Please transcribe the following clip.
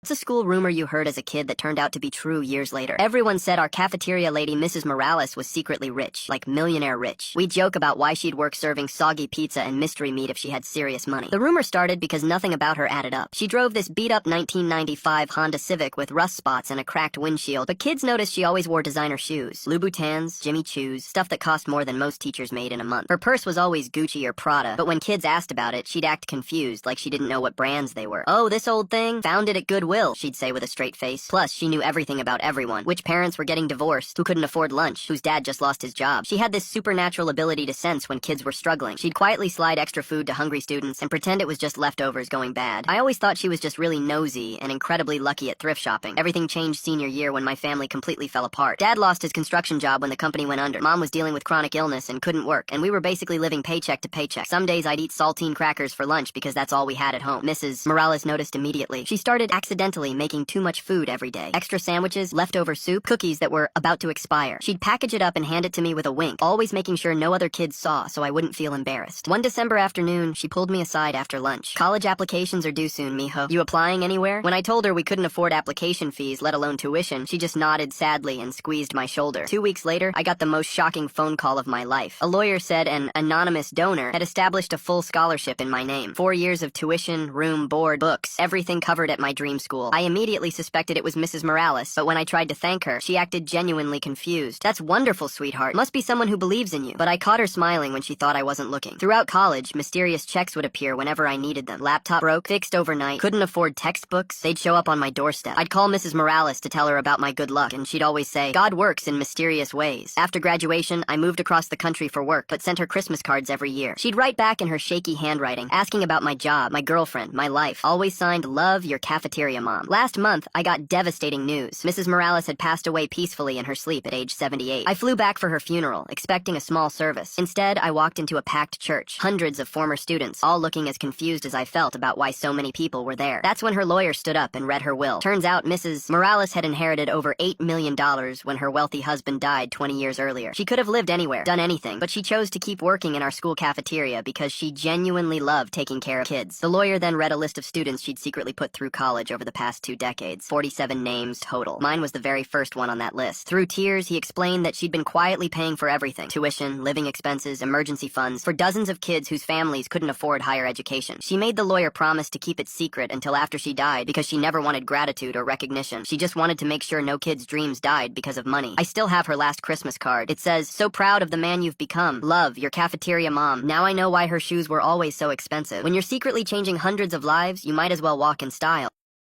It's a school rumor you heard as a kid that turned out to be true years later. Everyone said our cafeteria lady, Mrs. Morales, was secretly rich, like millionaire rich. We joke about why she'd work serving soggy pizza and mystery meat if she had serious money. The rumor started because nothing about her added up. She drove this beat-up 1995 Honda Civic with rust spots and a cracked windshield, but kids noticed she always wore designer shoes. Louboutins, Jimmy Choos, stuff that cost more than most teachers made in a month. Her purse was always Gucci or Prada, but when kids asked about it, she'd act confused, like she didn't know what brands they were. "Oh, this old thing? Found it at Goodwill," she'd say with a straight face. Plus, she knew everything about everyone. Which parents were getting divorced, who couldn't afford lunch, whose dad just lost his job. She had this supernatural ability to sense when kids were struggling. She'd quietly slide extra food to hungry students and pretend it was just leftovers going bad. I always thought she was just really nosy and incredibly lucky at thrift shopping. Everything changed senior year when my family completely fell apart. Dad lost his construction job when the company went under. Mom was dealing with chronic illness and couldn't work, and we were basically living paycheck to paycheck. Some days I'd eat saltine crackers for lunch because that's all we had at home. Mrs. Morales noticed immediately. She started accidentally making too much food every day. Extra sandwiches, leftover soup, cookies that were about to expire. She'd package it up and hand it to me with a wink, always making sure no other kids saw so I wouldn't feel embarrassed. One December afternoon, she pulled me aside after lunch. "College applications are due soon, mijo. You applying anywhere?" When I told her we couldn't afford application fees, let alone tuition, she just nodded sadly and squeezed my shoulder. 2 weeks later, I got the most shocking phone call of my life. A lawyer said an anonymous donor had established a full scholarship in my name. 4 years of tuition, room, board, books, everything covered at my dream school. I immediately suspected it was Mrs. Morales, but when I tried to thank her, she acted genuinely confused. "That's wonderful, sweetheart. Must be someone who believes in you." But I caught her smiling when she thought I wasn't looking. Throughout college, mysterious checks would appear whenever I needed them. Laptop broke, fixed overnight, couldn't afford textbooks. They'd show up on my doorstep. I'd call Mrs. Morales to tell her about my good luck, and she'd always say, "God works in mysterious ways." After graduation, I moved across the country for work, but sent her Christmas cards every year. She'd write back in her shaky handwriting, asking about my job, my girlfriend, my life. Always signed, "Love, your cafeteria mom." Last month, I got devastating news. Mrs. Morales had passed away peacefully in her sleep at age 78. I flew back for her funeral, expecting a small service. Instead, I walked into a packed church. Hundreds of former students, all looking as confused as I felt about why so many people were there. That's when her lawyer stood up and read her will. Turns out Mrs. Morales had inherited over $8 million when her wealthy husband died 20 years earlier. She could have lived anywhere, done anything, but she chose to keep working in our school cafeteria because she genuinely loved taking care of kids. The lawyer then read a list of students she'd secretly put through college over the past 2 decades. 47 names total. Mine was the very first one on that list. Through tears, he explained that she'd been quietly paying for everything. Tuition, living expenses, emergency funds, for dozens of kids whose families couldn't afford higher education. She made the lawyer promise to keep it secret until after she died because she never wanted gratitude or recognition. She just wanted to make sure no kids' dreams died because of money. I still have her last Christmas card. It says, "So proud of the man you've become. Love, your cafeteria mom." Now I know why her shoes were always so expensive. When you're secretly changing hundreds of lives, you might as well walk in style.